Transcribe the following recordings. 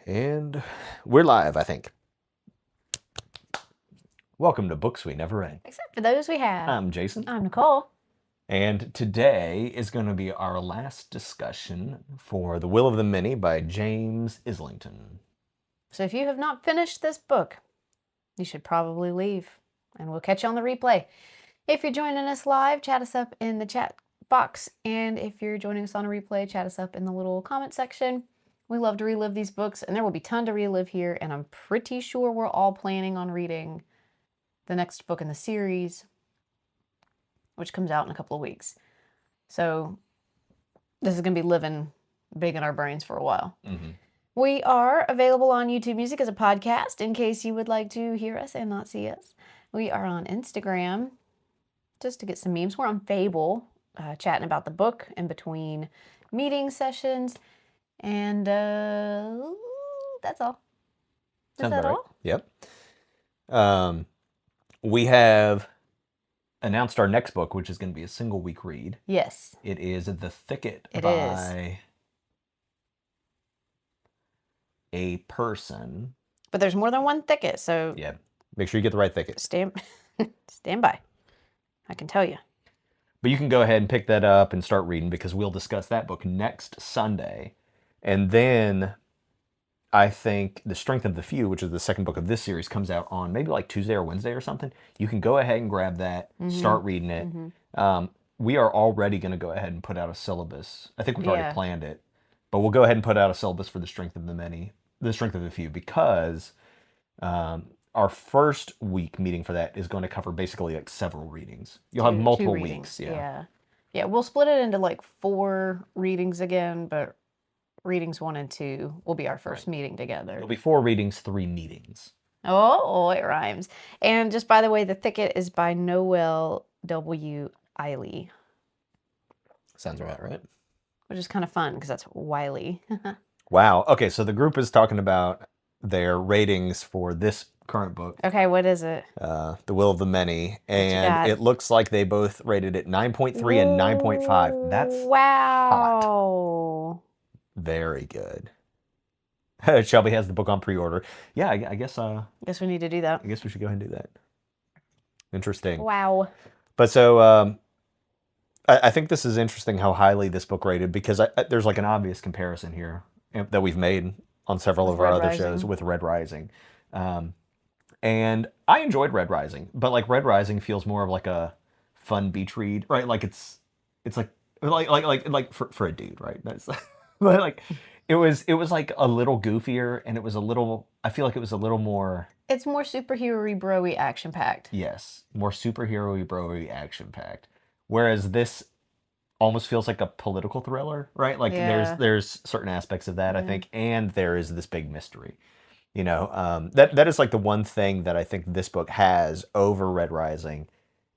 And we're live, I think. Welcome to Books We Never Read. Except for those we have. I'm Jason. I'm Nicole. And today is going to be our last discussion for The Will of the Many by James Islington. So if you have not finished this book, you should probably leave. And we'll catch you on the replay. If you're joining us live, chat us up in the chat box. And if you're joining us on a replay, chat us up in the little comment section. We love to relive these books, and there will be a ton to relive here. And I'm pretty sure we're all planning on reading the next book in the series, which comes out in a couple of weeks. So this is going to be living big in our brains for a while. Mm-hmm. We are available on YouTube Music as a podcast in case you would like to hear us and not see us. We are on Instagram just to get some memes. We're on Fable, chatting about the book in between meeting sessions. And that's all. Is that all? Yep. We have announced our next book, which is going to be a single week read. Yes. It is The Thicket It by a person. But there's more than one thicket, so Yeah. Make sure you get the right thicket. stand by. I can tell you. But you can go ahead and pick that up and start reading because we'll discuss that book next Sunday. And then I think The Strength of the Few, which is the second book of this series, comes out on maybe like Tuesday or Wednesday or something. You can go ahead and grab that, start reading it. We are already going to go ahead and put out a syllabus. I think we've already planned it. But we'll go ahead and put out a syllabus for The Strength of the Few, because our first week meeting for that is going to cover basically like several readings. You'll have multiple weeks. Yeah, we'll split it into like 4 readings again, but readings 1 and 2 will be our first meeting together. It'll be 4 readings, 3 meetings. Oh, it rhymes. And just by the way, The Thicket is by Noel W. Eiley. Sounds right? Which is kind of fun because that's Wiley. Wow. Okay, so the group is talking about their ratings for this current book. Okay, what is it? The Will of the Many. And it looks like they both rated it 9.3 and 9.5. That's hot. Very good. Shelby has the book on pre-order. Yeah, I guess we need to do that. I guess we should go ahead and do that. Interesting. Wow. But so I think this is interesting how highly this book rated, because there's like an obvious comparison here that we've made on several of our other shows with Red Rising. And I enjoyed Red Rising, but like Red Rising feels more of like a fun beach read, right? Like it's like for a dude, right? That's but like it was like a little goofier, and I feel like it was a little more. It's more superhero-y, bro-y, action-packed. Yes, more superhero-y, bro-y, action-packed. Whereas this almost feels like a political thriller, right? Like there's certain aspects of that, I think, and there is this big mystery. You know, that is like the one thing that I think this book has over Red Rising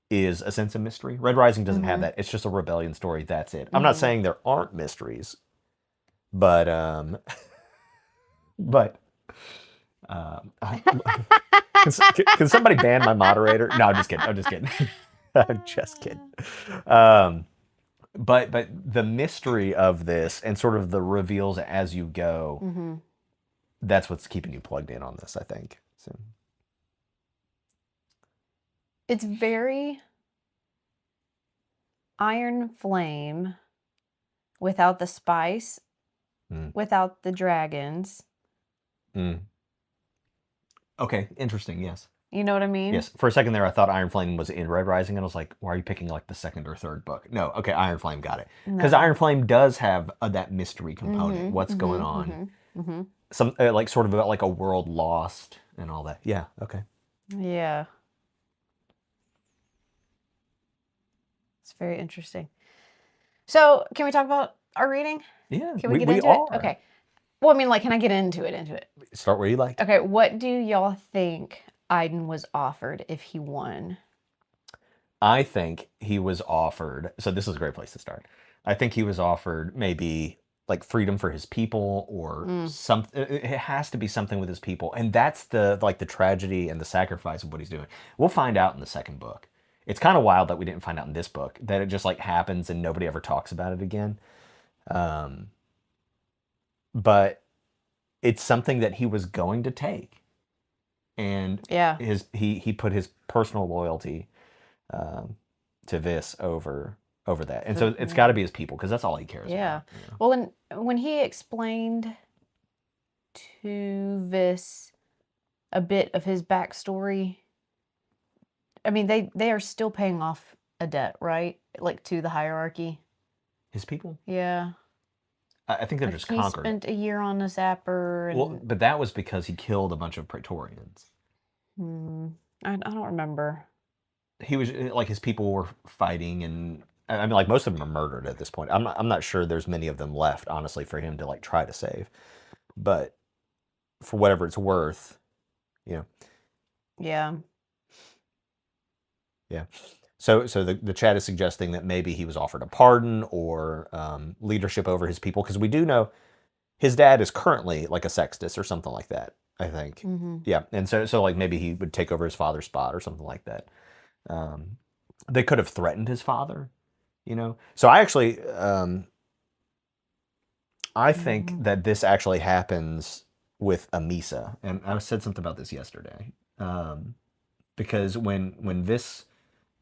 is a sense of mystery. Red Rising doesn't have that. It's just a rebellion story. That's it. I'm not saying there aren't mysteries, but can somebody ban my moderator? No, I'm just kidding. I'm just kidding. But the mystery of this and sort of the reveals as you go, that's what's keeping you plugged in on this, I think. So. It's very Iron Flame without the spice, without the dragons. Okay, interesting, yes. You know what I mean? Yes. For a second there, I thought Iron Flame was in Red Rising, and I was like, why are you picking like the second or third book? No, okay, Iron Flame, got it. Because Iron Flame does have that mystery component. What's going on? Some like sort of about like a world lost and all that. Yeah, okay. Yeah. It's very interesting. So, can we talk about our reading? Yeah, can we get into it? Okay. Well, I mean, like, can I get into it? Start where you like. Okay, what do y'all think Aiden was offered if he won? I think he was offered, so this is a great place to start. I think he was offered maybe like freedom for his people, or something. It has to be something with his people, and that's the tragedy and the sacrifice of what he's doing. We'll find out in the second book. It's kind of wild that we didn't find out in this book, that it just like happens and nobody ever talks about it again. But it's something that he was going to take, and Yeah. he put his personal loyalty to Vis over that, and so it's got to be his people because that's all he cares about. You know? Well, when he explained to Vis a bit of his backstory, I mean, they are still paying off a debt, right? Like to the hierarchy. His people? Yeah. I think they're Like just he conquered. spent a year on the Zapper. And, Well, but that was because he killed a bunch of Praetorians. I don't remember. He was like his people were fighting, and I mean, like most of them are murdered at this point. I'm not sure there's many of them left, honestly, for him to like try to save. But for whatever it's worth, you know. Yeah. Yeah. So the chat is suggesting that maybe he was offered a pardon or leadership over his people, because we do know his dad is currently like a sextus or something like that, I think. Yeah, and so like maybe he would take over his father's spot or something like that. They could have threatened his father, you know. So I actually, I think that this actually happens with Amisa, and I said something about this yesterday, because when Vis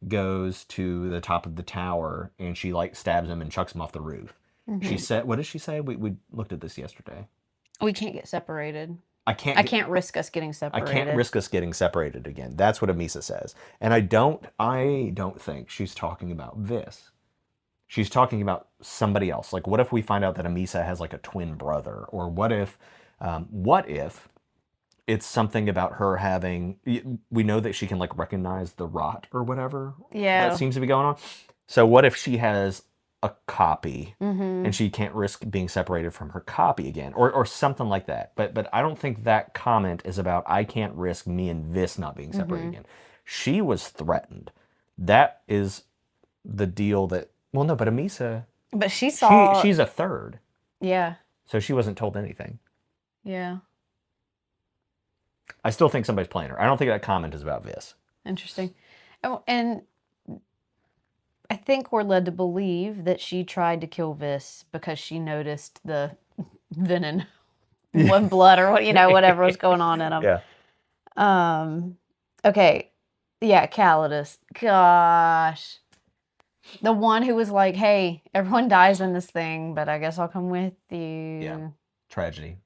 goes to the top of the tower and she like stabs him and chucks him off the roof. She said, what did she say? We looked at this yesterday. We can't get separated. I can't risk us getting separated. I can't risk us getting separated again. That's what Amisa says. And I don't think she's talking about Vis. She's talking about somebody else. Like, what if we find out that Amisa has like a twin brother? Or what if it's something about her having, we know that she can like recognize the rot or whatever. Yeah. That seems to be going on. So what if she has a copy and she can't risk being separated from her copy again, or something like that. But I don't think that comment is about I can't risk me and Vis not being separated again. She was threatened. That is the deal that, well, no, but Amisa, but she saw, she's a third. Yeah. So she wasn't told anything. Yeah. I still think somebody's playing her. I don't think that comment is about Vis. Interesting. Oh, and I think we're led to believe that she tried to kill Vis because she noticed the venom, one blood, or whatever was going on in him. Yeah. Okay. Yeah, Calidus. Gosh. The one who was like, hey, everyone dies in this thing, but I guess I'll come with you. Yeah. Tragedy.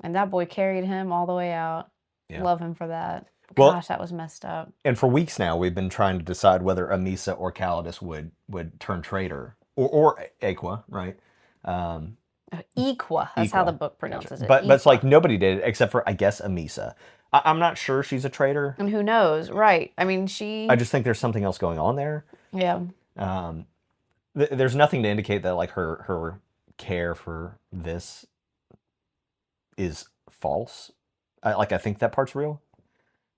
And that boy carried him all the way out. Yeah. Love him for that. Well, gosh, that was messed up. And for weeks now, we've been trying to decide whether Amisa or Calidus would turn traitor, or Aqua, right? Equa. That's how the book pronounces it. But it's like nobody did it except for, I guess, Amisa. I'm not sure she's a traitor. And who knows? Right. I mean, I just think there's something else going on there. Yeah. There's nothing to indicate that like her care for this is false. I think that part's real.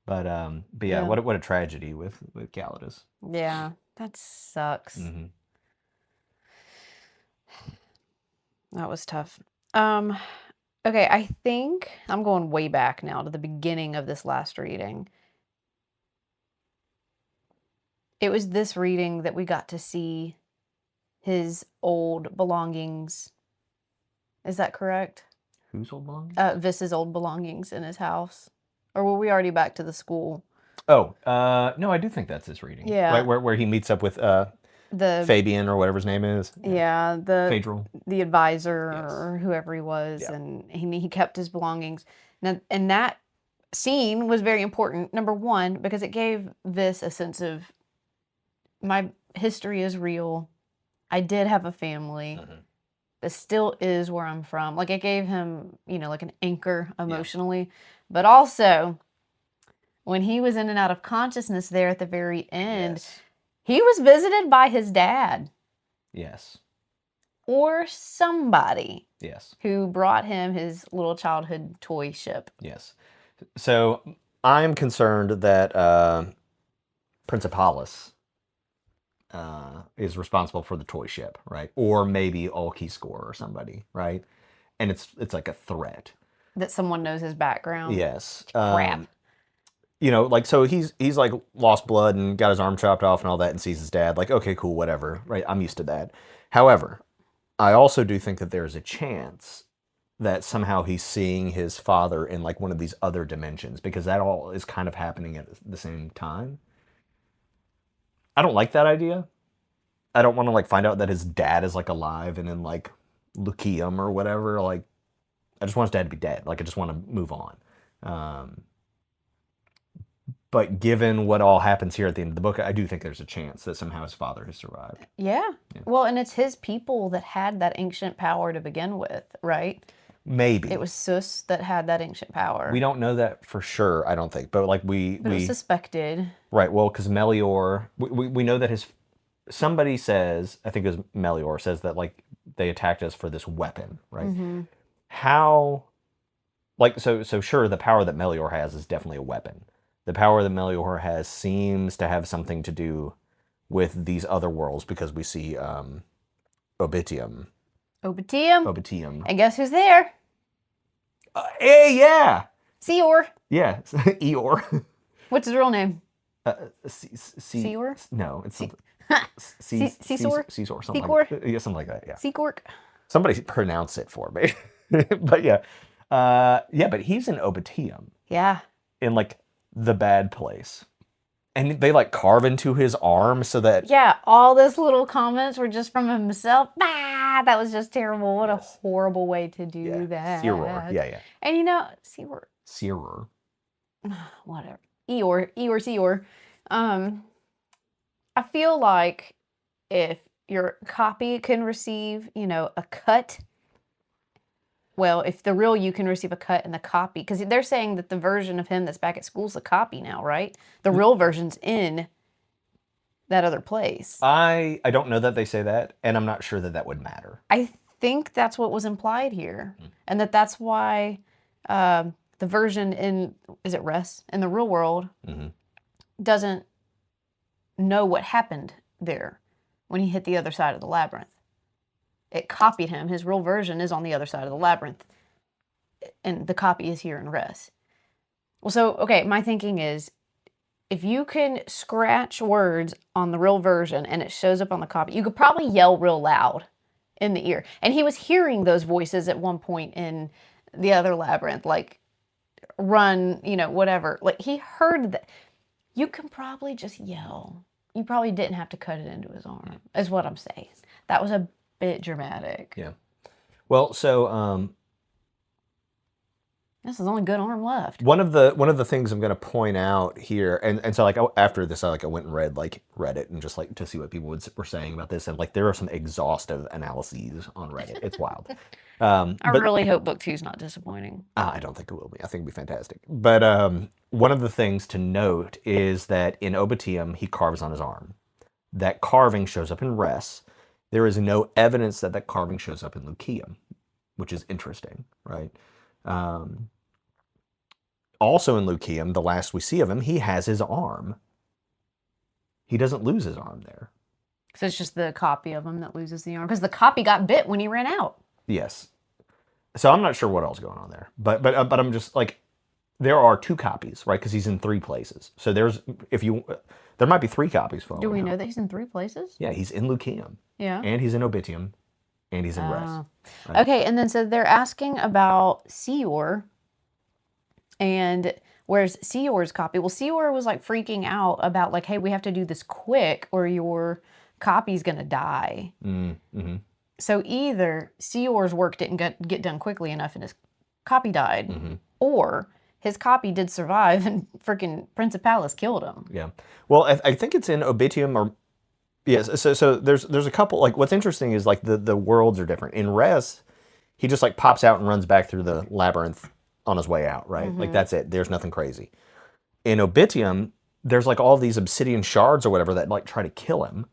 But yeah, what a tragedy with Calidus. Yeah, that sucks. That was tough. Okay, I think I'm going way back now to the beginning of this last reading. It was this reading that we got to see his old belongings. Is that correct? Whose old belongings? Vis's old belongings in his house. Or were we already back to the school? Oh, no, I do think that's his reading. Yeah. Right, where he meets up with the Fabian or whatever his name is. Yeah, the advisor, yes, or whoever he was, and he kept his belongings. And that scene was very important. Number one, because it gave Vis a sense of my history is real. I did have a family. This still is where I'm from. Like, it gave him, like an anchor emotionally. Yeah. But also, when he was in and out of consciousness there at the very end, he was visited by his dad. Yes. Or somebody. Yes. Who brought him his little childhood toy ship. Yes. So, I'm concerned that Principalis is responsible for the toy ship, right? Or maybe Ulkiscore or somebody, right? And it's like a threat. That someone knows his background. Yes. Crap. Like, so he's like lost blood and got his arm chopped off and all that and sees his dad. Like, okay, cool, whatever, right? I'm used to that. However, I also do think that there's a chance that somehow he's seeing his father in like one of these other dimensions, because that all is kind of happening at the same time. I don't like that idea. I don't want to like find out that his dad is like alive and in like Lucium or whatever. Like, I just want his dad to be dead. Like, I just want to move on. But given what all happens here at the end of the book, I do think there's a chance that somehow his father has survived. Yeah. Well, and it's his people that had that ancient power to begin with, right? Maybe. It was Sus that had that ancient power. We don't know that for sure, I don't think. But like But it was suspected. Right, well, because Melior, we know that somebody says, I think it was Melior, says that like they attacked us for this weapon, right? Mm-hmm. How, like, so sure, the power that Melior has is definitely a weapon. The power that Melior has seems to have something to do with these other worlds, because we see Obitium. Obitium. And guess who's there? Hey, yeah! Seor. Yeah, Eeyore. What's his real name? Seor? No, it's something. Seesor? Seesor, something like that. Yeah, something like that, yeah. Seacork? Somebody pronounce it for me. But yeah. But he's in Obitium. Yeah. In like the bad place. And they like carve into his arm so that... Yeah, all those little comments were just from himself. Ah, that was just terrible. What a horrible way to do that. Seeror. Yeah. And you know, Seeror. Whatever. Seor. I feel like if your copy can receive, a cut, well, if the real you can receive a cut in the copy, because they're saying that the version of him that's back at school's a copy now, right? The real version's in that other place. I don't know that they say that, and I'm not sure that would matter. I think that's what was implied here, and that's why the version in, is it Russ, in the real world, doesn't know what happened there when he hit the other side of the labyrinth. It copied him. His real version is on the other side of the labyrinth, and the copy is here in Russ. Well, so, okay, my thinking is, if you can scratch words on the real version and it shows up on the copy, you could probably yell real loud in the ear. And he was hearing those voices at one point in the other labyrinth, like, run, whatever. Like, he heard that. You can probably just yell. You probably didn't have to cut it into his arm, is what I'm saying. That was a bit dramatic. Yeah. Well, so this is only good arm left. one of the things I'm going to point out here, and so like after this, I went and read Reddit and just like to see what people were saying about this, and like there are some exhaustive analyses on Reddit. It's wild. I really hope book 2 is not disappointing. I don't think it will be. I think it'll be fantastic. But one of the things to note is that in Obitium, he carves on his arm. That carving shows up in Res. There is no evidence that carving shows up in Lucium, which is interesting, right? Also in Lucium, the last we see of him, he has his arm. He doesn't lose his arm there. So it's just the copy of him that loses the arm, because the copy got bit when he ran out. Yes. So I'm not sure what else is going on there, but I'm just like, there are 2 copies, right? Because he's in 3 places. So there might be 3 copies for all Do we know that he's in 3 places? Yeah, he's in Lucium. Yeah. And he's in Obitium. And he's in Res. Right? Okay, and then so they're asking about Seor. And where's Seor's copy? Well, Seor was like freaking out about like, hey, we have to do this quick or your copy's going to die. Mm-hmm. So either Seor's work didn't get done quickly enough and his copy died, or his copy did survive and freaking Prince of Palace killed him. Yeah. Well, I think it's in Obitium or... Yes, so there's a couple... Like, what's interesting is, like, the worlds are different. In Res, he just, like, pops out and runs back through the labyrinth on his way out, right? Like, that's it. There's nothing crazy. In Obitium, there's, like, all these obsidian shards or whatever that, like, try to kill him.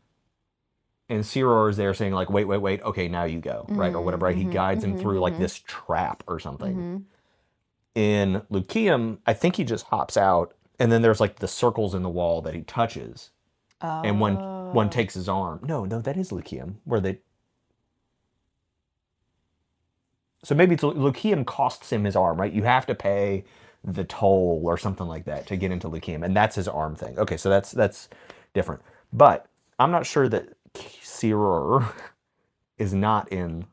And Seeror is there saying, like, wait, okay, now you go, right? Or whatever, right? He guides him through, like, this trap or something. In Lucium, I think he just hops out, and then there's, like, the circles in the wall that he touches. And one takes his arm. No, that is Lucium, where they... So maybe Lucium costs him his arm, right? You have to pay the toll or something like that to get into Lucium, and that's his arm thing. Okay, so that's different. But I'm not sure that Seeror is not in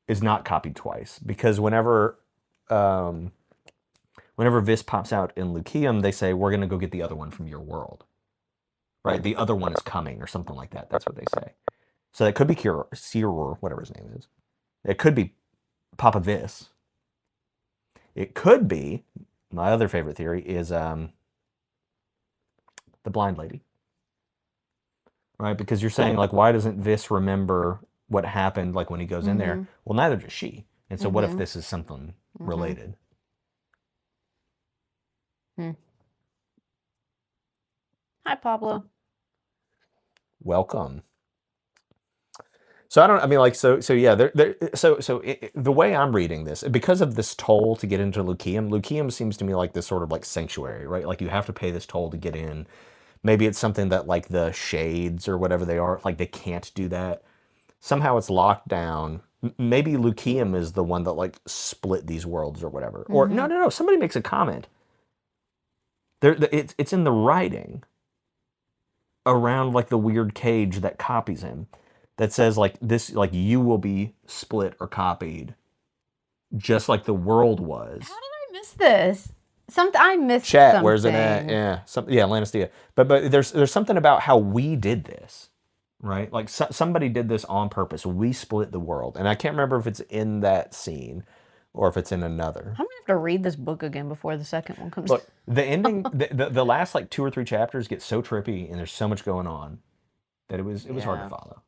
is not copied twice, because um, whenever Vis pops out in Lucium, they say, we're going to go get the other one from your world. Right? The other one is coming, or something like that. That's what they say. So it could be Cyror, whatever his name is. It could be Papa Vis. It could be, my other favorite theory is the blind lady. Right? Because you're saying, like, why doesn't Vis remember what happened, like, when he goes in there? Well, neither does she. And so what if this is something related? Hi, Pablo. Welcome. So the way I'm reading this, because of this toll to get into Lucium seems to me like this sort of like sanctuary, right? Like you have to pay this toll to get in. Maybe it's something that like the shades or whatever they are, like they can't do that. Somehow it's locked down. Maybe Lucium is the one that like split these worlds or whatever. Or no. Somebody makes a comment. It's in the writing around like the weird cage that copies him, that says like this, like you will be split or copied, just like the world was. How did I miss this? I missed Chat, something. where's it at? Yeah, Lannistia. But there's something about how we did this, right? Like somebody did this on purpose. We split the world, and I can't remember if it's in that scene or if it's in another. I'm gonna have to read this book again before the second one comes. Look, the ending, the last like 2 or 3 chapters get so trippy, and there's so much going on that it was hard to follow.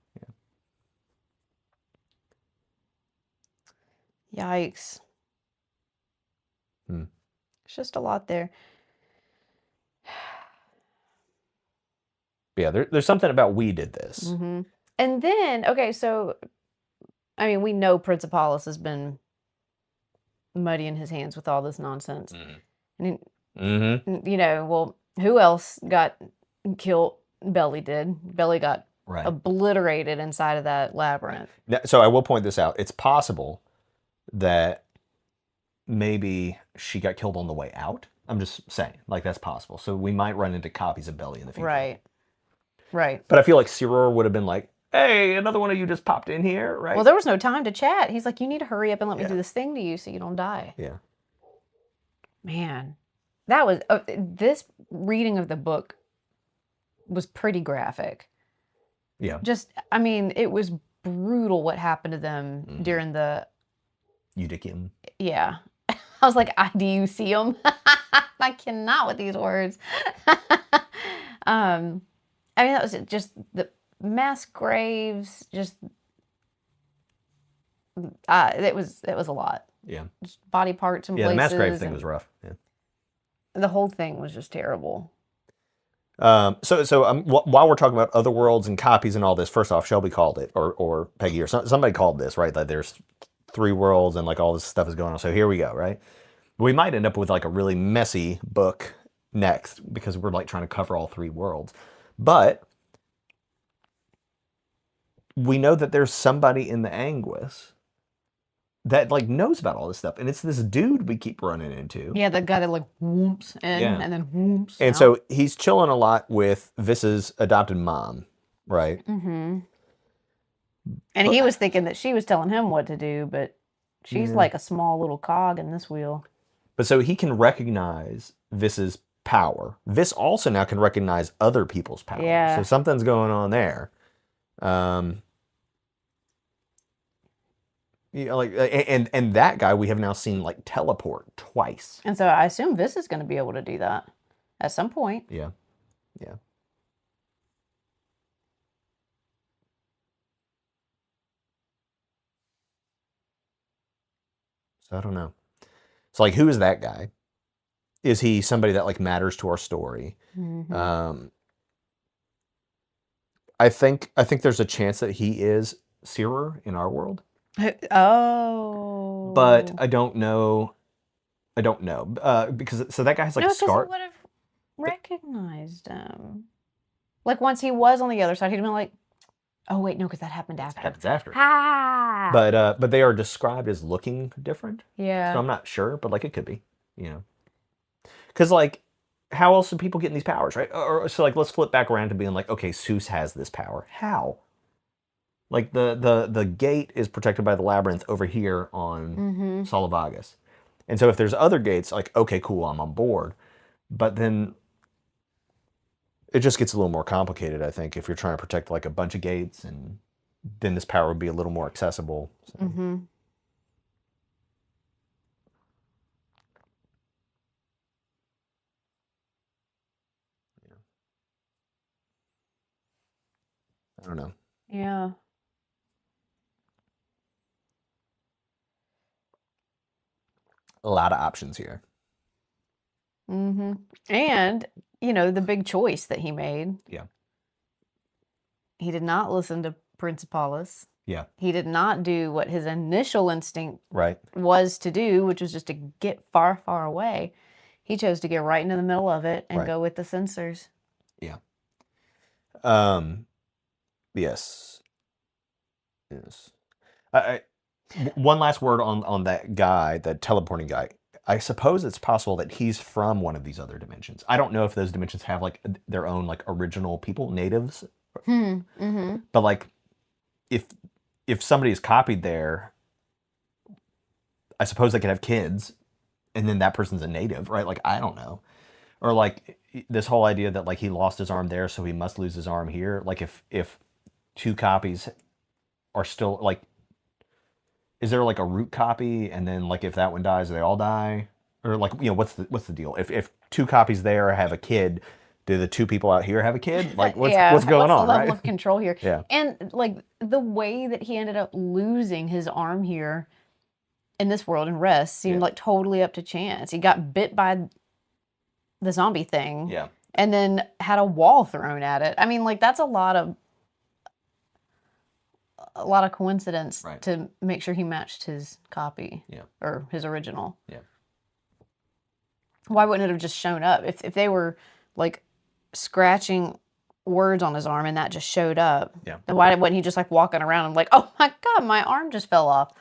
Yeah. Yikes. It's just a lot there. Yeah, there's something about we did this. And then, okay, so, I mean, we know Principalis has been muddying his hands with all this nonsense. And, you know, well, who else got killed? Belly did. Belly got obliterated inside of that labyrinth. So I will point this out. It's possible that maybe she got killed on the way out. I'm just saying, like, that's possible. So we might run into copies of Belly in the future. Right. But I feel like Cyror would have been like, hey, another one of you just popped in here, right? Well, there was no time to chat. He's like, you need to hurry up and let me do this thing to you so you don't die. Yeah. Man, that was, this reading of the book was pretty graphic. Yeah. Just, I mean, it was brutal what happened to them during the... Eudicium. Yeah. I was like, do you see them? I cannot with these words. I mean, that was just the mass graves, just... it was a lot. Yeah. Just body parts and places. Yeah, the mass grave thing was rough. Yeah. The whole thing was just terrible. While we're talking about other worlds and copies and all this, first off, Shelby called it, or Peggy, or somebody called this, right? That there's 3 worlds and like all this stuff is going on. So here we go, right? We might end up with like a really messy book next because we're like trying to cover all 3 worlds. But we know that there's somebody in the Anguis that like knows about all this stuff, and it's this dude we keep running into. Yeah, the guy that like whoops in and then whoops and out. So he's chilling a lot with Vis's adopted mom, right? And he was thinking that she was telling him what to do, but she's like a small little cog in this wheel. But so he can recognize Vis's power. Vis also now can recognize other people's power. Yeah. So something's going on there. You know, like, and that guy we have now seen like teleport twice. And so I assume Vis is going to be able to do that at some point. Yeah. Yeah. So I don't know. So like, who is that guy? Is he somebody that like matters to our story? I think there's a chance that he is Cyror in our world. Oh. But I don't know. Because so that guy has like a scar. No, because he would have recognized him. Like once he was on the other side, he'd been like, oh wait, no, because that happened after. That happens after. Ah. But they are described as looking different. Yeah. So I'm not sure, but like it could be, you know. Because like, how else do people get these powers, right? Or so like, let's flip back around to being like, okay, Seuss has this power. How? Like the gate is protected by the labyrinth over here on Solavagus. And so if there's other gates, like, okay, cool, I'm on board. But then it just gets a little more complicated, I think, if you're trying to protect like a bunch of gates, and then this power would be a little more accessible. So. I don't know. Yeah. A lot of options here. And, you know, the big choice that he made. Yeah. He did not listen to Principalis. Yeah. He did not do what his initial instinct Right. was to do, which was just to get far, far away. He chose to get right into the middle of it and Right. go with the censors. Yeah. Yes. Yes. One last word on that guy, that teleporting guy. I suppose it's possible that he's from one of these other dimensions. I don't know if those dimensions have like their own like original people, natives. But like, if somebody is copied there, I suppose they could have kids, and then that person's a native, right? Like, I don't know. Or like this whole idea that like he lost his arm there, so he must lose his arm here. Like if two copies are still like, is there like a root copy, and then like if that one dies, they all die? Or like, you know, what's the deal? If two copies there have a kid, do the two people out here have a kid? Like what's going on, the level right? of control here? Yeah. And like the way that he ended up losing his arm here in this world and rest seemed like totally up to chance. He got bit by the zombie thing. Yeah. And then had a wall thrown at it. I mean, like, that's a lot of coincidence to make sure he matched his copy. Yeah. Or his original. Yeah. Why wouldn't it have just shown up? If they were like scratching words on his arm and that just showed up, then why wasn't he just like walking around and like, oh my God, my arm just fell off?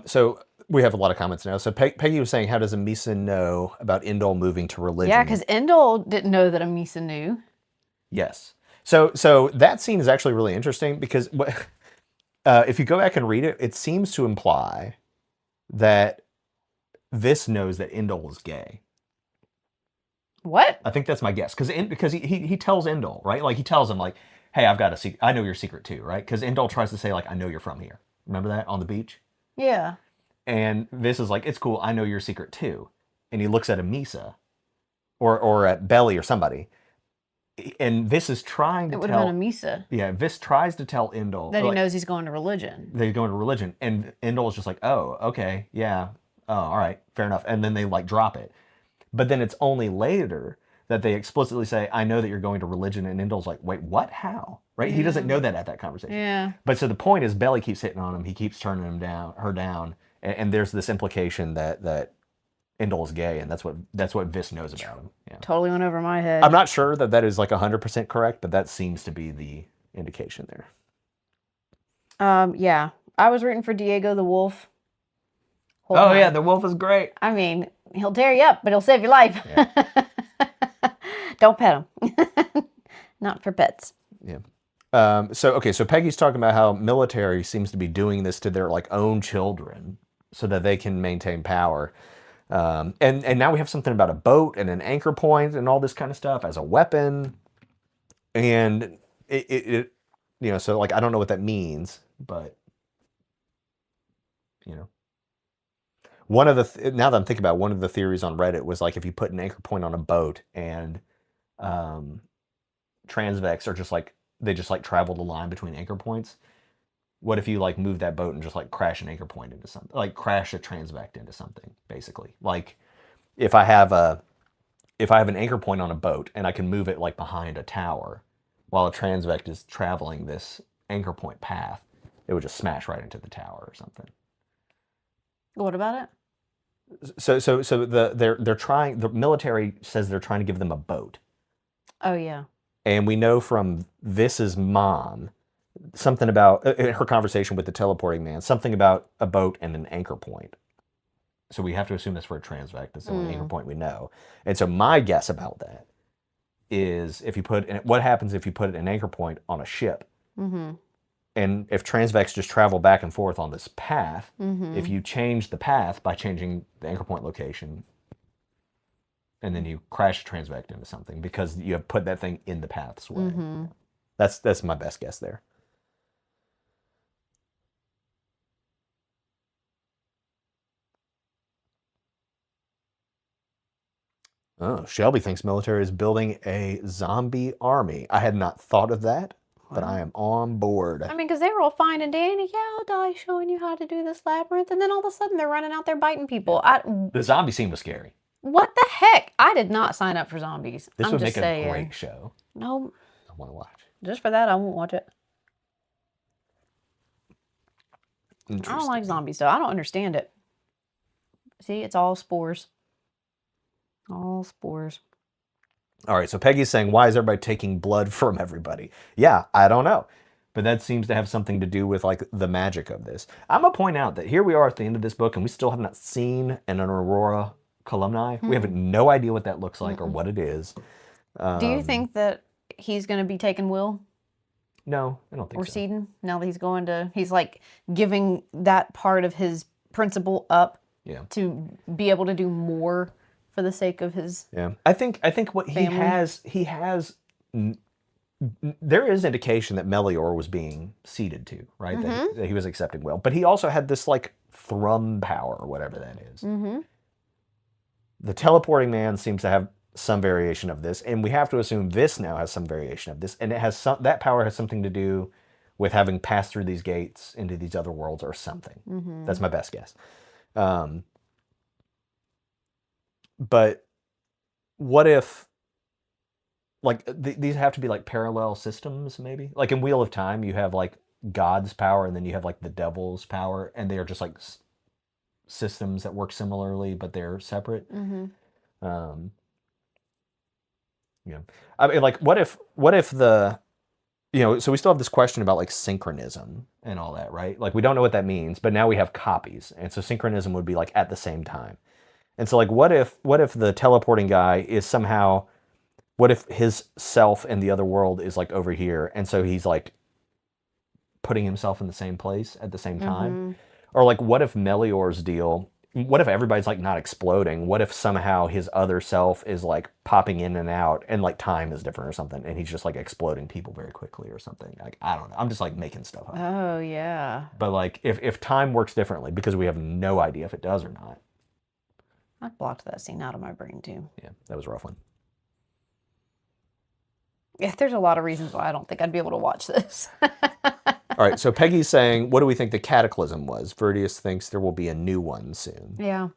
So we have a lot of comments now. So Peggy was saying, how does Amisa know about Indol moving to religion? Yeah, because Indol didn't know that Amisa knew. Yes. So that scene is actually really interesting because if you go back and read it, it seems to imply that Vis knows that Indol is gay. What? I think that's my guess. Because he tells Indol, right? Like he tells him like, hey, I've got a secret. I know your secret too, right? Because Indol tries to say like, I know you're from here. Remember that on the beach? Yeah. And Vis is like, it's cool. I know your secret too. And he looks at Amisa or at Belly or somebody. And Vis is trying to tell... It would have been Amisa. Yeah, Vis tries to tell Indol... That he knows he's going to religion. That he's going to religion. And Indol is just like, oh, okay, yeah. Oh, all right, fair enough. And then they like drop it. But then it's only later that they explicitly say, I know that you're going to religion. And Indol's like, wait, what? How? Right? Yeah. He doesn't know that at that conversation. Yeah. But so the point is Belly keeps hitting on him. He keeps turning her down. And there's this implication that Indol is gay, and that's what Vis knows about him. Yeah. Totally went over my head. I'm not sure that is like 100% correct, but that seems to be the indication there. Yeah. I was rooting for Diego the wolf. Yeah, the wolf is great. I mean, he'll tear you up, but he'll save your life. Yeah. Don't pet him. Not for pets. Yeah. So Peggy's talking about how military seems to be doing this to their like own children so that they can maintain power. And now we have something about a boat and an anchor point and all this kind of stuff as a weapon. And it so like, I don't know what that means, but one of the, now that I'm thinking about it, one of the theories on Reddit was like, if you put an anchor point on a boat and transvex are just like, they just like travel the line between anchor points. What if you like move that boat and just like crash an anchor point into something, like crash a transvect into something, basically? Like if I have an anchor point on a boat and I can move it like behind a tower while a transvect is traveling this anchor point path, it would just smash right into the tower or something. What about it? So they're trying, the military says they're trying to give them a boat. Oh yeah. And we know from Vis's mom something about her conversation with the teleporting man, something about a boat and an anchor point. So we have to assume that's for a transvect. That's the only anchor point we know. And so my guess about that is if you put what happens if you put an anchor point on a ship. Mm-hmm. And if transvex just travel back and forth on this path, Mm-hmm. if you change the path by changing the anchor point location, and then you crash transvect into something because you have put that thing in the path's way. Mm-hmm. That's my best guess there. Oh, Shelby thinks military is building a zombie army. I had not thought of that, but I am on board. I mean, because they were all fine and dandy. Yeah, I'll die showing you how to do this labyrinth. And then all of a sudden they're running out there biting people. The zombie scene was scary. What the heck? I did not sign up for zombies. This I'm would just make saying. a great show. No, I want to watch. just for that, I won't watch it. I don't Interesting. like zombies, though. I don't understand it. See, it's all spores. All spores. All right, so Peggy's saying, why is everybody taking blood from everybody? Yeah, I don't know. But that seems to have something to do with like the magic of this. I'm going to point out that here we are at the end of this book and we still have not seen an Aurora columni. We have no idea what that looks like or what it is. Do you think that he's going to be taking Will? No, I don't think Or so. Seaton? Now that he's like giving that part of his principle up to be able to do more for the sake of his I think what family. he has there is indication that Melior was being ceded to, right? That he was accepting Will. But he also had this like thrum power or whatever that is. Mm-hmm. The teleporting man seems to have some variation of this, and we have to assume this now has some variation of this, and it has that power has something to do with having passed through these gates into these other worlds or something. Mm-hmm. That's my best guess. But what if, like, these have to be like parallel systems, maybe? Like in Wheel of Time, you have like God's power, and then you have like the devil's power, and they are just like systems that work similarly, but they're separate. Mm-hmm. Yeah. I mean, like, what if the, so we still have this question about like synchronism and all that, right? Like, we don't know what that means, but now we have copies. And so synchronism would be like at the same time. And so like, what if the teleporting guy is somehow, what if his self in the other world is like over here? And so he's like putting himself in the same place at the same time? Or like, what if Melior's deal, what if everybody's like not exploding? What if somehow his other self is like popping in and out and like time is different or something and he's just like exploding people very quickly or something? Like, I don't know. I'm just like making stuff up. Oh, yeah. But like if time works differently, because we have no idea if it does or not. I blocked that scene out of my brain, too. Yeah, that was a rough one. Yeah, there's a lot of reasons why I don't think I'd be able to watch this. All right, so Peggy's saying, what do we think the cataclysm was? Verdius thinks there will be a new one soon. Yeah.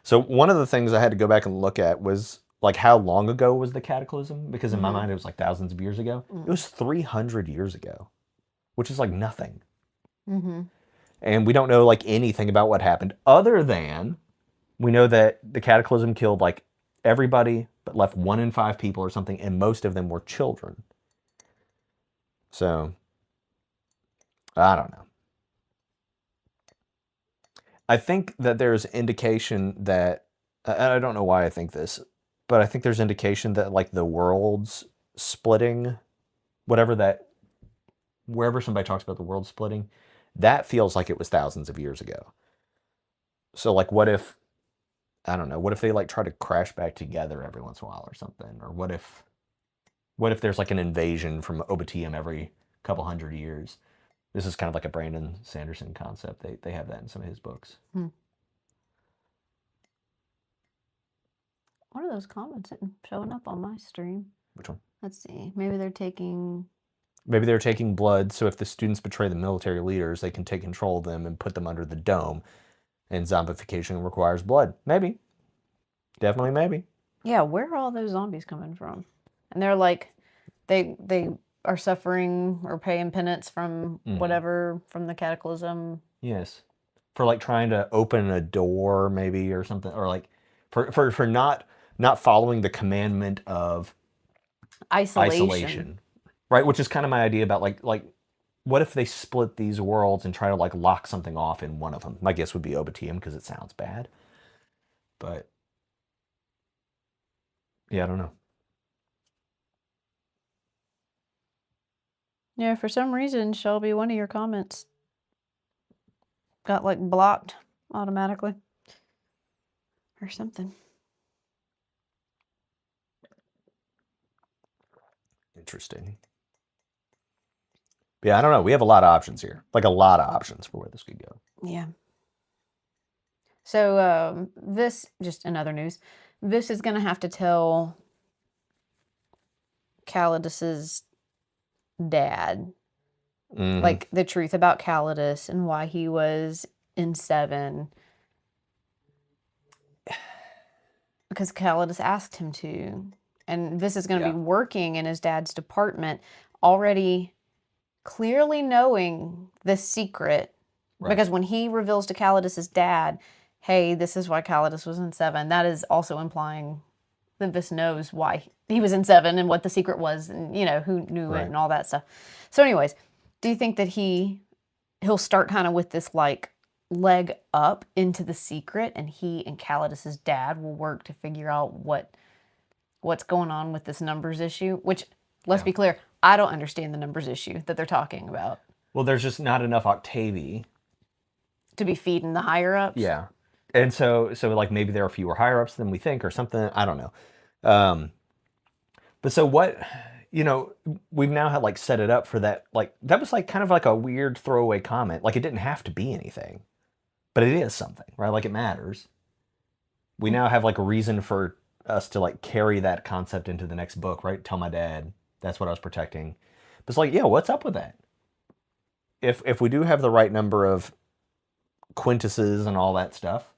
So one of the things I had to go back and look at was, like, how long ago was the cataclysm? Because in my mind, it was like thousands of years ago. It was 300 years ago, which is like nothing. And we don't know, like, anything about what happened, other than we know that the cataclysm killed, like, everybody, but left 1 in 5 people or something, and most of them were children. So, I don't know. I think that there's indication that, I don't know why I think this, but I think there's indication that like the worlds splitting, wherever somebody talks about the world splitting, that feels like it was thousands of years ago. So like what if, I don't know, what if they like try to crash back together every once in a while or something? Or what if there's like an invasion from Obitium every couple hundred years? This is kind of like a Brandon Sanderson concept. They have that in some of his books. What are those comments showing up on my stream? Which one? Let's see. Maybe they're taking blood, so if the students betray the military leaders, they can take control of them and put them under the dome. And zombification requires blood. Maybe. Definitely maybe. Yeah, where are all those zombies coming from? And they're like, they are suffering or paying penance from whatever, from the cataclysm. Yes. For like trying to open a door maybe or something, or like for not following the commandment of isolation. Right? Which is kind of my idea about like what if they split these worlds and try to like lock something off in one of them? My guess would be Obitium because it sounds bad. But yeah, I don't know. Yeah, for some reason, Shelby, one of your comments got like blocked automatically or something. Interesting. Yeah, I don't know. We have a lot of options here. Like a lot of options for where this could go. Yeah. So this, just in other news, this is going to have to tell Calidus's dad, like the truth about Calidus and why he was in 7. Because Calidus asked him to. And this is going to be working in his dad's department, already clearly knowing this secret. Right. Because when he reveals to Calidus's dad, hey, this is why Calidus was in 7, that is also implying that Vis knows why he was in 7 and what the secret was and, you know, who knew it and all that stuff. So anyways, do you think that he'll start kind of with this, like, leg up into the secret, and he and Calidus's dad will work to figure out what's going on with this numbers issue? Which, let's be clear, I don't understand the numbers issue that they're talking about. Well, there's just not enough Octavi to be feeding the higher ups. Yeah. And so like maybe there are fewer higher ups than we think or something. I don't know. But so what, you know, we've now had like set it up for that. Like that was like kind of like a weird throwaway comment. Like it didn't have to be anything, but it is something, right? Like it matters. We now have like a reason for us to like carry that concept into the next book, right? Tell my dad that's what I was protecting. But it's like, yeah, what's up with that? If we do have the right number of quintuses and all that stuff,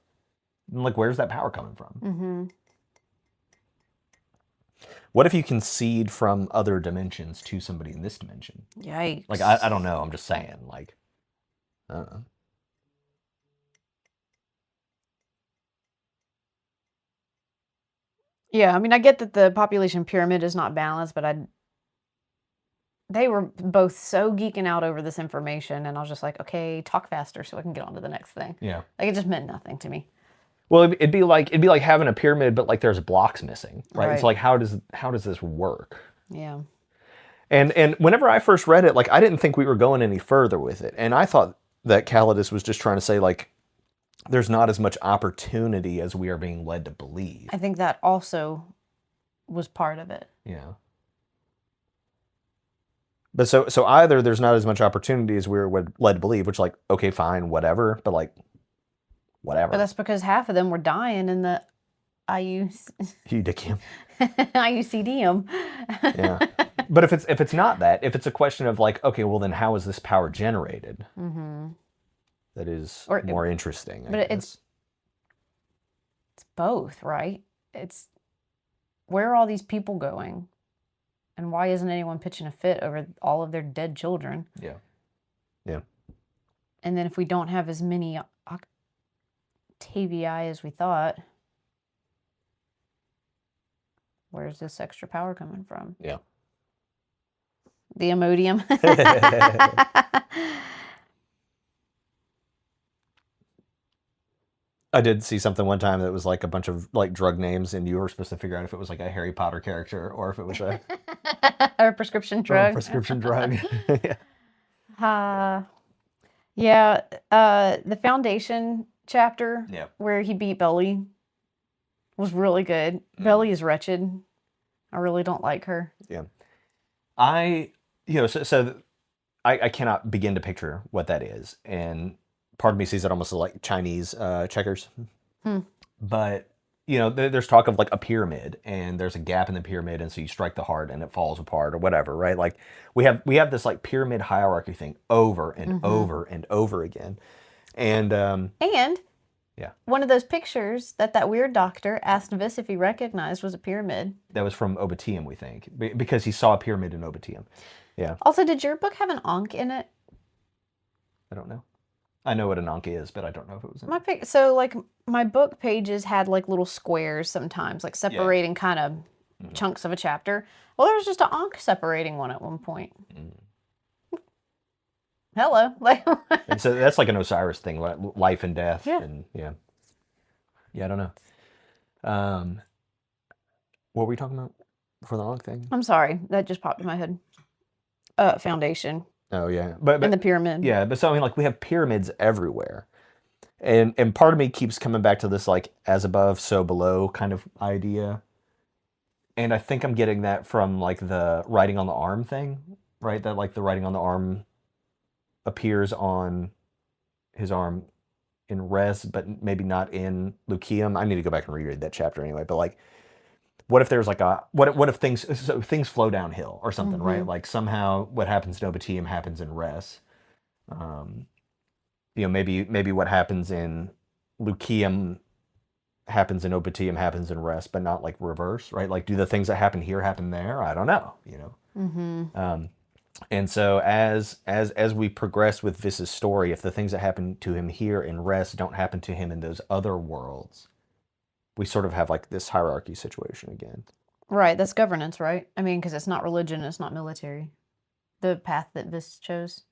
like where's that power coming from? Mm-hmm. What if you concede from other dimensions to somebody in this dimension? Yikes. Like, I don't know. I'm just saying, like, I don't know. Yeah, I mean, I get that the population pyramid is not balanced, but they were both so geeking out over this information, and I was just like, okay, talk faster so I can get on to the next thing. Yeah. Like, it just meant nothing to me. Well, it'd be like having a pyramid, but like there's blocks missing, right? It's like, how does this work? Yeah. And whenever I first read it, like I didn't think we were going any further with it, and I thought that Calidus was just trying to say like, there's not as much opportunity as we are being led to believe. I think that also was part of it. Yeah. But so either there's not as much opportunity as we were led to believe, which like, okay, fine, whatever, but like, whatever. But that's because half of them were dying in the IUCDM. Yeah. But if it's not that, if it's a question of like, okay, well then how is this power generated? Mm-hmm. That is more interesting. But it's both, right? It's where are all these people going? And why isn't anyone pitching a fit over all of their dead children? Yeah. Yeah. And then if we don't have as many Octavii as we thought, where's this extra power coming from? Yeah. The Imodium. I did see something one time that was like a bunch of like drug names, and you were supposed to figure out if it was like a Harry Potter character or if it was a or a prescription drug. Prescription drug. Yeah. The Foundation chapter where he beat Belly was really good. Belly is wretched. I really don't like her. Yeah. I cannot begin to picture what that is, and part of me sees it almost like Chinese checkers. But there's talk of like a pyramid, and there's a gap in the pyramid, and so you strike the heart and it falls apart or whatever, right? Like we have this like pyramid hierarchy thing over and over and over again, and yeah, one of those pictures that weird doctor asked Vis if he recognized was a pyramid. That was from Obitium, we think, because he saw a pyramid in Obitium. Yeah. Also, did your book have an Ankh in it? I don't know. I know what an Ankh is, but I don't know if it was in it. So, like, my book pages had, like, little squares sometimes, like, separating kind of chunks of a chapter. Well, there was just an Ankh separating one at one point. Hello. And so that's like an Osiris thing, like life and death. Yeah. And yeah, I don't know. What were we talking about for the Ankh thing? I'm sorry. That just popped in my head. foundation Oh yeah, but and the pyramid. yeah, but so I mean, like we have pyramids everywhere, and part of me keeps coming back to this like as above, so below kind of idea, and I think I'm getting that from like the writing on the arm thing, right? That like the writing on the arm appears on his arm in res, but maybe not in Lucium. I need to go back and reread that chapter anyway. But like, what if there's like a what if things flow downhill or something, right? Like somehow what happens in Obitium happens in res. Um, maybe what happens in Lucium happens in Obitium happens in res, but not like reverse, right? Like, do the things that happen here happen there? I don't know, and so as we progress with Vis's story, if the things that happen to him here in rest don't happen to him in those other worlds, we sort of have like this hierarchy situation again. Right, that's governance, right? I mean, because it's not religion, it's not military. The path that Vis chose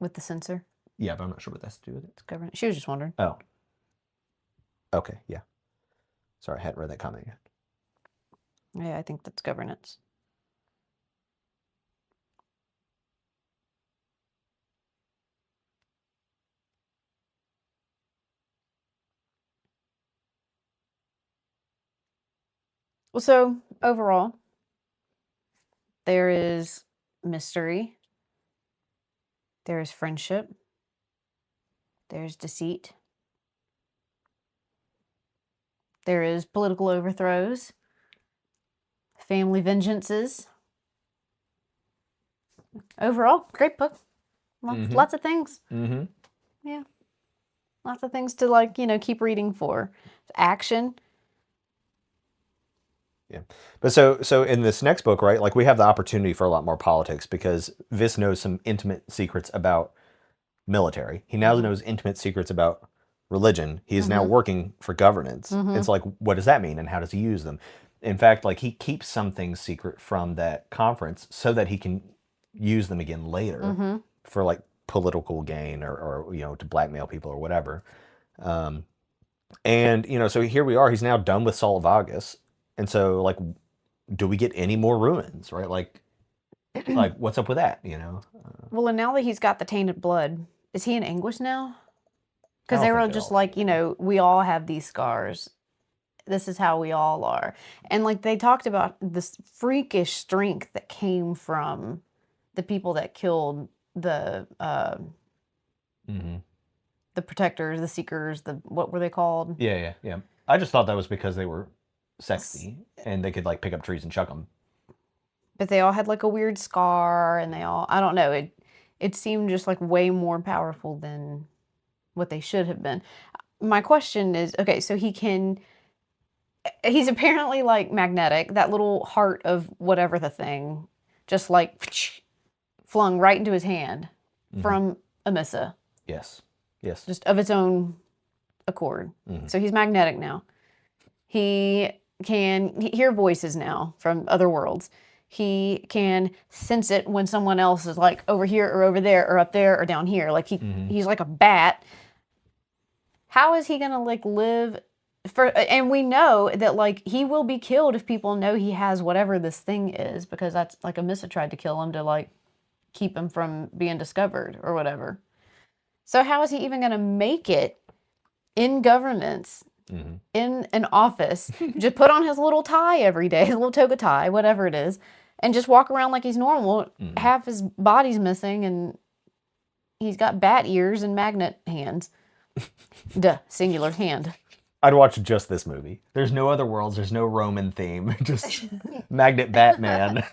with the censor. Yeah, but I'm not sure what that's to do with it. It's governance. She was just wondering. Oh. Okay, yeah. Sorry, I hadn't read that comment yet. Yeah, I think that's governance. Well, so overall, there is mystery, there is friendship, there's deceit, there is political overthrows, family vengeances. Overall, great book. Lots of things. Yeah. Lots of things to like, keep reading for. Action. Yeah. But so in this next book, right, like we have the opportunity for a lot more politics because Vis knows some intimate secrets about military. He now knows intimate secrets about religion. He is now working for governance. It's like, what does that mean and how does he use them? In fact, like he keeps some things secret from that conference so that he can use them again later for like political gain or to blackmail people or whatever. And so here we are. He's now done with Solavagus. And so, like, do we get any more ruins, right? Like what's up with that, Well, and now that he's got the tainted blood, is he in anguish now? Because I they don't were think they're just all like, we all have these scars. This is how we all are. And like they talked about this freakish strength that came from the people that killed the protectors, the seekers, what were they called? Yeah. I just thought that was because they were sexy and they could like pick up trees and chuck them. But they all had like a weird scar, and I don't know, it seemed just like way more powerful than what they should have been. My question is, okay, so he's apparently like magnetic, that little heart of whatever the thing, just like flung right into his hand from Amissa. Yes. Just of its own accord. So he's magnetic now. He can hear voices now from other worlds. He can sense it when someone else is like over here or over there or up there or down here. Like he's like a bat. How is he gonna like live and we know that like he will be killed if people know he has whatever this thing is, because that's like Amissa tried to kill him to like keep him from being discovered or whatever. So how is he even gonna make it in governance? In an office, just put on his little tie every day, his little toga tie, whatever it is, and just walk around like he's normal. Half his body's missing, and he's got bat ears and magnet hands. Duh, singular hand. I'd watch just this movie. There's no other worlds. There's no Roman theme. Just Magnet Batman.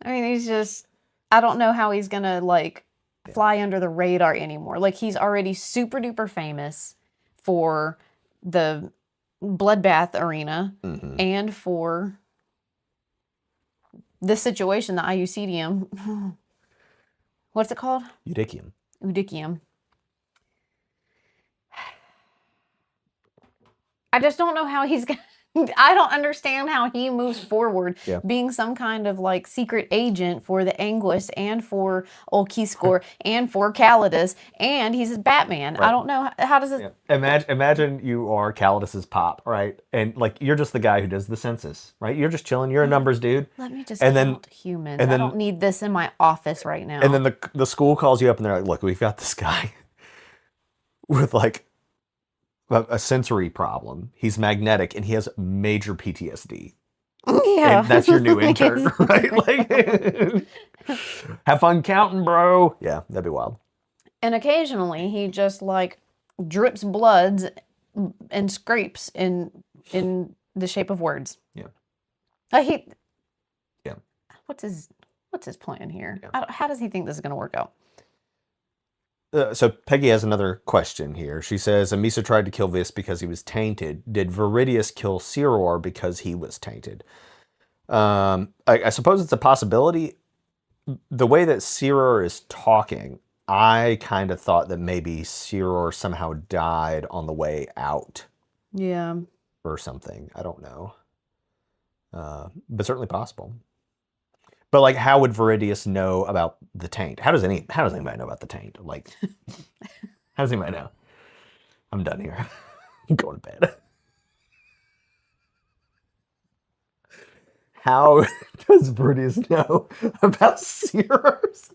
I mean, he's just, I don't know how he's gonna like fly under the radar anymore. Like he's already super duper famous for the bloodbath arena and for this situation, the Iucedium. What's it called? Udicium. I just don't know how he's I don't understand how he moves forward, Yeah. being some kind of like secret agent for the Anguis and for Old Keyskor and for Calidus, and he's Batman. Right. I don't know how does it. Yeah. Imagine you are Calidus's pop, right? And like you're just the guy who does the census, right? You're just chilling. You're a numbers dude. Let me just and count humans. and I then- don't need this in my office right now. And then the school calls you up and they're like, "Look, we've got this guy with like a sensory problem. He's magnetic and he has major PTSD. yeah, And that's your new intern, right? Like, have fun counting, bro. Yeah, that'd be wild. And occasionally he just like drips bloods and scrapes in the shape of words. Yeah. Yeah. What's his plan here? Yeah. How does he think this is going to work out? So Peggy has another question here. She says, Amisa tried to kill Vis because he was tainted. Did Viridius kill Ciror because he was tainted? I suppose it's a possibility. The way that Ciror is talking, I kind of thought that maybe Ciror somehow died on the way out. Yeah. Or something. I don't know. But certainly possible. But like, how would Viridius know about the taint? How does anybody know about the taint? Like, how does anybody know? I'm done here. I'm going to bed. How does Viridius know about Cirrus?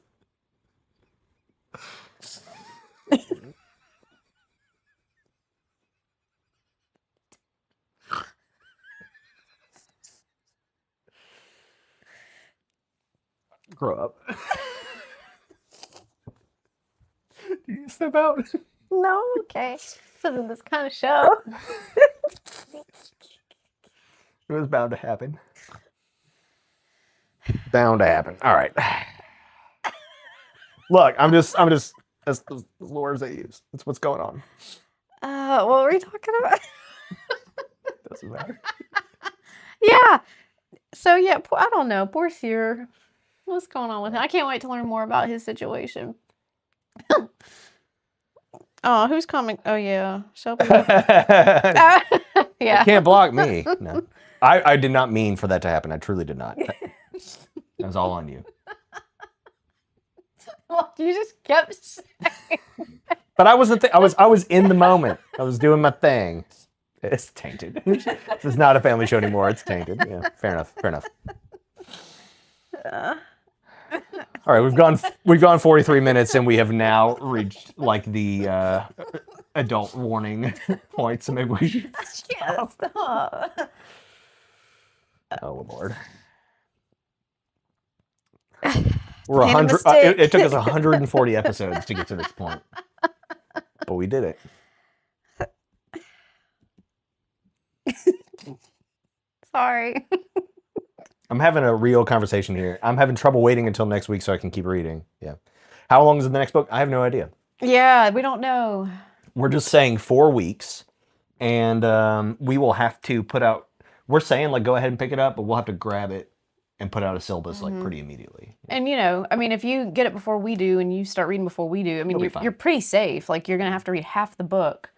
Grow up. Do you step out? No, okay. This isn't this kind of show. It was bound to happen. Bound to happen. All right. Look, I'm just that's the words they use. That's what's going on. What were we talking about? Doesn't matter. Yeah. So yeah, I don't know. Poor Seer. What's going on with him? I can't wait to learn more about his situation. Oh, who's coming? Oh yeah, Shelby. Yeah. You can't block me. No, I did not mean for that to happen. I truly did not. That was all on you. Well, you just kept saying. But I wasn't. I was in the moment. I was doing my thing. It's tainted. This is not a family show anymore. It's tainted. Yeah, fair enough. Fair enough. All right, we've gone 43 minutes, and we have now reached like the adult warning point. So maybe we should stop. Stop. Oh Lord. We're Made a 100. mistake. It took us 140 episodes to get to this point, but we did it. Sorry. I'm having a real conversation here. I'm having trouble waiting until next week so I can keep reading. Yeah. How long is the next book? I have no idea. Yeah, we don't know. We're just saying 4 weeks, and we will have to put out. We're saying like go ahead and pick it up, but we'll have to grab it and put out a syllabus like pretty immediately. And I mean, if you get it before we do and you start reading before we do, I mean, you're pretty safe. Like you're gonna have to read half the book,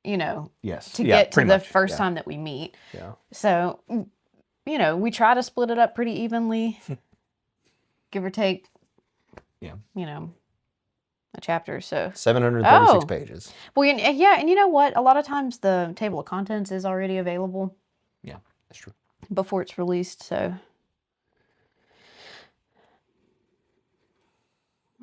Yes. to get to the much. first time that we meet. Yeah. So, we try to split it up pretty evenly, give or take. Yeah. A chapter. So 736 pages. well, yeah, and you know what? A lot of times the table of contents is already available. Yeah, that's true. Before it's released. So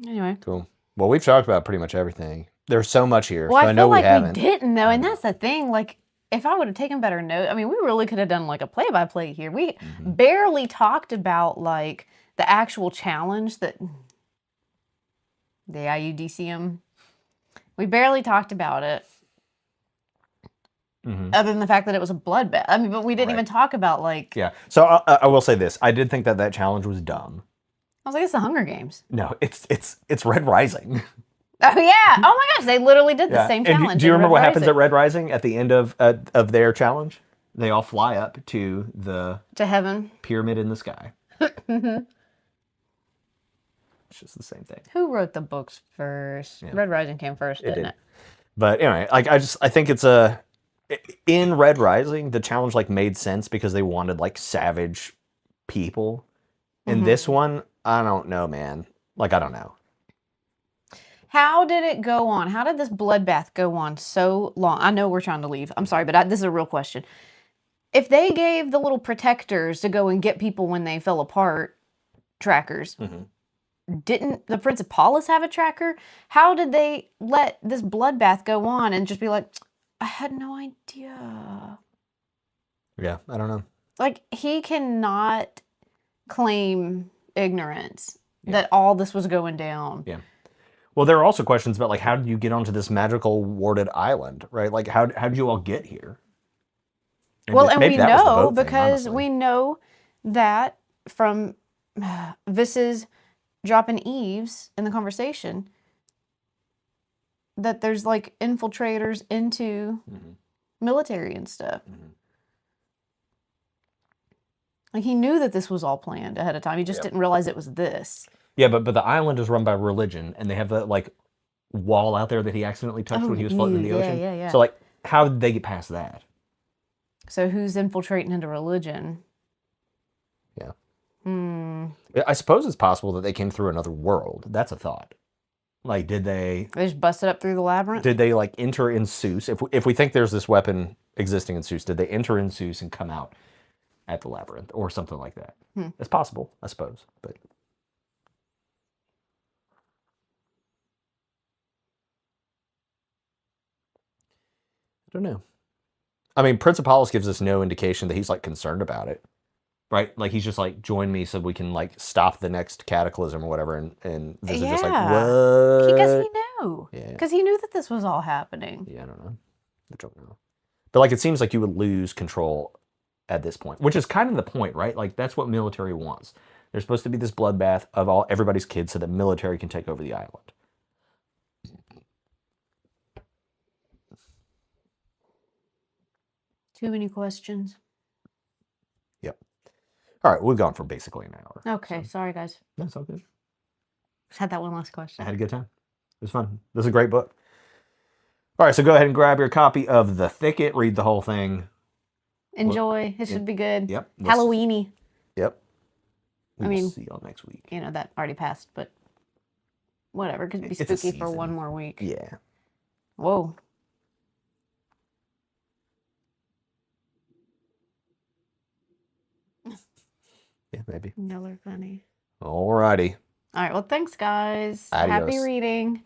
anyway. Cool. Well, we've talked about pretty much everything. There's so much here, Well, so I I know feel like we haven't. we didn't though, and that's the thing. Like, if I would have taken better notes, I mean, we really could have done like a play-by-play here. We barely talked about like the actual challenge that the IUDCM. We barely talked about it, other than the fact that it was a bloodbath. I mean, but we didn't even talk about like. Yeah. So I will say this: I did think that challenge was dumb. I was like, it's the Hunger Games. No, it's Red Rising. Oh yeah! Oh my gosh, they literally did the same And challenge. do you in remember Red what happens Rising. at Red Rising at the end of their challenge? They all fly up to the To heaven. pyramid in the sky. It's just the same thing. Who wrote the books first? Yeah. Red Rising came first, didn't it? But anyway, like I think it's a In Red Rising, the challenge like made sense because they wanted like savage people. In this one, I don't know, man. Like, I don't know. How did it go on? How did this bloodbath go on so long? I know we're trying to leave. I'm sorry, but this is a real question. If they gave the little protectors to go and get people when they fell apart, trackers, didn't the Prince of Paulus have a tracker? How did they let this bloodbath go on and just be like, I had no idea? Yeah, I don't know. Like, he cannot claim ignorance that all this was going down. Yeah. Well, there are also questions about like how did you get onto this magical warded island, right? Like how did you all get here? Well, and we know thing, because honestly. we know that from Vis's dropping Eves in the conversation that there's like infiltrators into military and stuff. Like he knew that this was all planned ahead of time. He just didn't realize it was this. Yeah, but the island is run by religion, and they have that like wall out there that he accidentally touched when he was floating in the ocean. Yeah. So like, how did they get past that? So who's infiltrating into religion? Yeah. I suppose it's possible that they came through another world. That's a thought. Like, did they just busted up through the labyrinth? Did they like enter in Seuss? If we think there's this weapon existing in Seuss, did they enter in Seuss and come out at the labyrinth or something like that? It's possible, I suppose, but. I don't know. I mean, Prince of Paulus gives us no indication that he's like concerned about it, right? Like he's just like, join me so we can like stop the next cataclysm or whatever. And Viz is just like, what? Because he knew. Yeah. Because he knew that this was all happening. Yeah, I don't know. I don't know. But like, it seems like you would lose control at this point, which is kind of the point, right? Like that's what military wants. There's supposed to be this bloodbath of everybody's kids so that military can take over the island. Too many questions. Yep. All right, we've gone for basically an hour. Okay, sorry guys. That's all good. Just had that one last question. I had a good time. It was fun. This is a great book. All right, so go ahead and grab your copy of The Thicket. Read the whole thing. Enjoy. It should be good. Yep. Halloweeny. Yep. We'll see y'all next week. You know, that already passed, but whatever. It could be spooky for one more week. Yeah. Whoa. Yeah, maybe. Y'all are funny. All righty. All right. Well, thanks, guys. Adios. Happy reading.